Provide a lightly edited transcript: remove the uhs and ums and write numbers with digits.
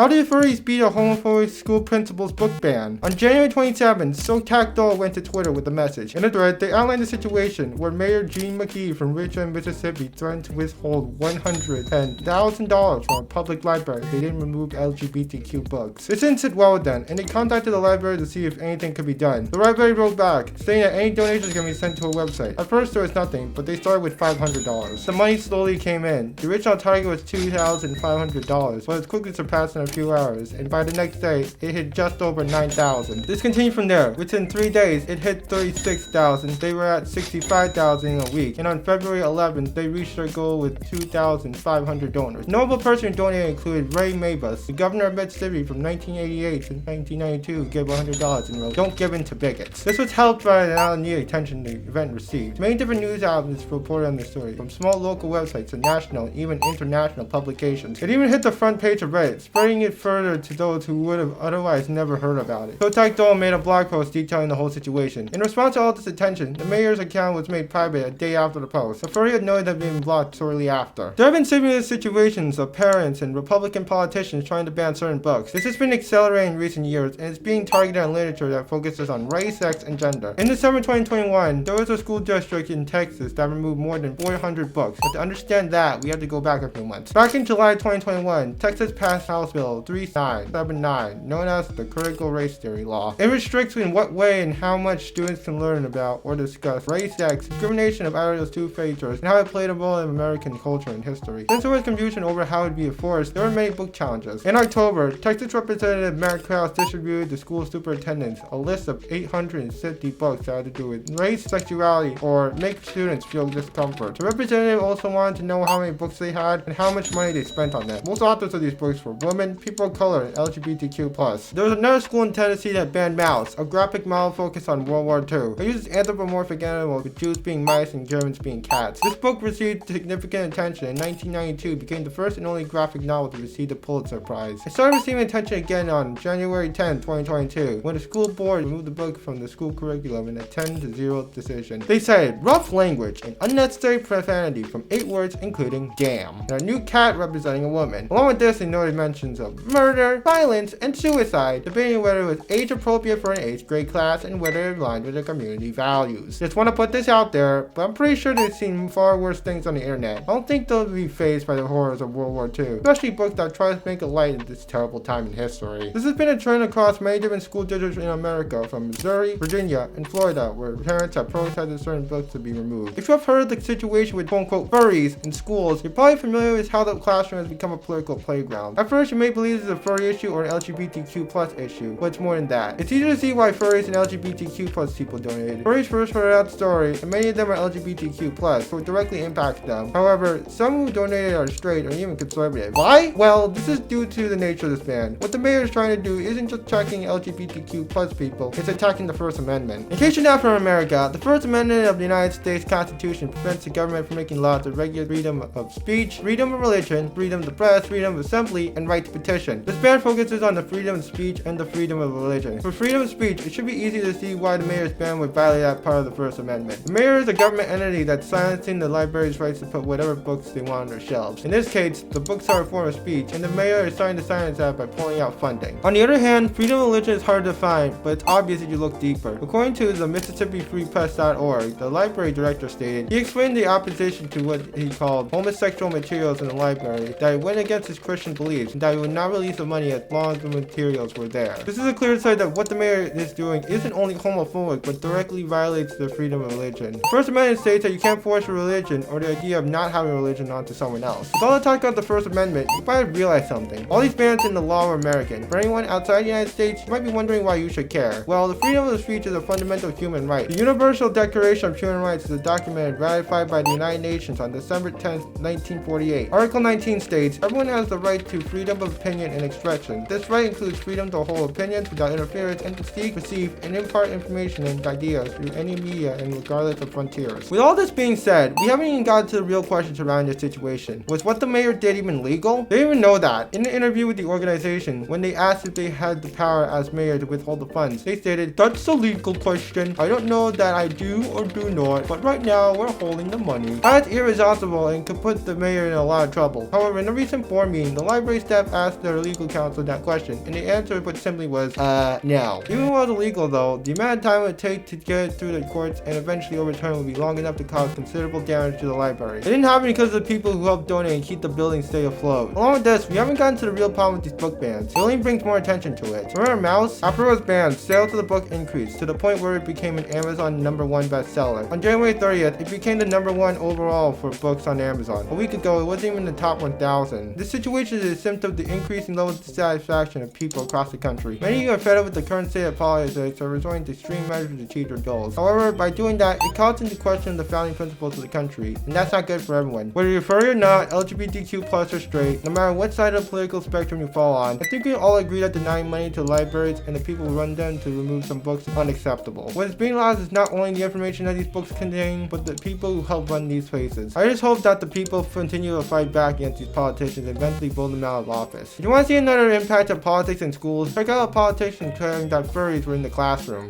How did furries beat a homophobic school principal's book ban? On January 27th, SoCacDoll went to Twitter with a message. In a thread, they outlined the situation where Mayor Gene McKee from Richmond, Mississippi threatened to withhold $110,000 from a public library if they didn't remove LGBTQ books. This didn't sit well with them, and they contacted the library to see if anything could be done. The library wrote back, saying that any donations can be sent to a website. At first, there was nothing, but they started with $500. The money slowly came in. The original target was $2,500, but it quickly surpassed in a few hours, and by the next day, it hit just over $9,000. This continued from there. Within 3 days, it hit $36,000. They were at $65,000 in a week, and on February 11th, they reached their goal with 2,500 donors. Notable person who donated included Ray Mabus, the governor of Mississippi from 1988 to 1992, gave $100 and wrote, "Don't give in to bigots." This was helped by the amount of needed attention the event received. Many different news outlets reported on the story, from small local websites to national and even international publications. It even hit the front page of Reddit, spreading it further to those who would have otherwise never heard about it. SoCacDoll made a blog post detailing the whole situation. In response to all this attention, the mayor's account was made private a day after the post. The furry had noted that being blocked shortly after. There have been similar situations of parents and Republican politicians trying to ban certain books. This has been accelerating in recent years, and it's being targeted on literature that focuses on race, sex, and gender. In December 2021, there was a school district in Texas that removed more than 400 books, but to understand that, we have to go back a few months. Back in July 2021, Texas passed House Bill 3979, known as the Critical Race Theory Law. It restricts in what way and how much students can learn about or discuss race, sex, discrimination of either of those two features, and how it played a role in American culture and history. Since there was confusion over how it would be enforced, there were many book challenges. In October, Texas Representative Matt Krause distributed to school superintendents a list of 850 books that had to do with race, sexuality, or make students feel discomfort. The representative also wanted to know how many books they had and how much money they spent on them. Most authors of these books were women, people of color, and LGBTQ+. There was another school in Tennessee that banned Mouse, a graphic novel focused on World War II. It uses anthropomorphic animals, with Jews being mice and Germans being cats. This book received significant attention in 1992, became the first and only graphic novel to receive the Pulitzer Prize. It started receiving attention again on January 10, 2022, when the school board removed the book from the school curriculum in a 10-0 decision. They cited rough language and unnecessary profanity from 8 words, including damn, and a new cat representing a woman. Along with this, they noted mentions of murder, violence, and suicide, debating whether it was age appropriate for an 8th grade class and whether it aligned with the community values. Just want to put this out there, but I'm pretty sure they've seen far worse things on the internet. I don't think they'll be faced by the horrors of World War II, especially books that try to make a light of this terrible time in history. This has been a trend across many different school districts in America, from Missouri, Virginia, and Florida, where parents have protested certain books to be removed. If you have heard the situation with quote-unquote furries in schools, you're probably familiar with how the classroom has become a political playground. At first, you may believe this is a furry issue or an LGBTQ+ issue, but it's more than that. It's easy to see why furries and LGBTQ+ people donated. Furries first heard that story, and many of them are LGBTQ+, so it directly impacts them. However, some who donated are straight or even conservative. Why? Well, this is due to the nature of this ban. What the mayor is trying to do isn't just attacking LGBTQ+ people, it's attacking the First Amendment. In case you're not from America, the First Amendment of the United States Constitution prevents the government from making laws that regulate freedom of speech, freedom of religion, freedom of the press, freedom of assembly, and right to petition. This ban focuses on the freedom of speech and the freedom of religion. For freedom of speech, it should be easy to see why the mayor's ban would violate that part of the First Amendment. The mayor is a government entity that's silencing the library's rights to put whatever books they want on their shelves. In this case, the books are a form of speech, and the mayor is trying to silence that by pulling out funding. On the other hand, freedom of religion is hard to find, but it's obvious if you look deeper. According to the MississippiFreePress.org, the library director stated, he explained the opposition to what he called homosexual materials in the library, that it went against his Christian beliefs, and that he would not release the money as long as the materials were there. This is a clear sign that what the mayor is doing isn't only homophobic, but directly violates the freedom of religion. The First Amendment states that you can't force a religion or the idea of not having a religion onto someone else. With all the talk about the First Amendment, you probably realize something. All these bans in the law are American. For anyone outside the United States, you might be wondering why you should care. Well, the freedom of speech is a fundamental human right. The Universal Declaration of Human Rights is a document ratified by the United Nations on December 10, 1948. Article 19 states, everyone has the right to freedom of opinion and expression. This right includes freedom to hold opinions without interference and to seek, receive, and impart information and ideas through any media and regardless of frontiers. With all this being said, we haven't even gotten to the real questions around this situation. Was what the mayor did even legal? They didn't even know that. In an interview with the organization, when they asked if they had the power as mayor to withhold the funds, they stated, "That's a legal question. I don't know that I do or do not, but right now we're holding the money." That's irresponsible and could put the mayor in a lot of trouble. However, in a recent board meeting, the library staff asked asked their legal counsel that question, and the answer put simply was, no. Even while it's illegal though, the amount of time it would take to get it through the courts and eventually overturn would be long enough to cause considerable damage to the library. It didn't happen because of the people who helped donate and keep the building stay afloat. Along with this, we haven't gotten to the real problem with these book bans. It only brings more attention to it. Remember Mouse? After it was banned, sales of the book increased to the point where it became an Amazon #1 bestseller. On January 30th, it became the #1 overall for books on Amazon. A week ago, it wasn't even in the top 1,000. This situation is a symptom of the increasing level of dissatisfaction of people across the country. Many are fed up with the current state of politics or resorting to extreme measures to achieve their goals. However, by doing that, it calls into question the founding principles of the country, and that's not good for everyone. Whether you're furry or not, LGBTQ+ or straight, no matter what side of the political spectrum you fall on, I think we all agree that denying money to libraries and the people who run them to remove some books is unacceptable. What is being lost is not only the information that these books contain, but the people who help run these places. I just hope that the people continue to fight back against these politicians and eventually vote them out of office. If you want to see another impact of politics in schools, check out a politician declaring that furries were in the classroom.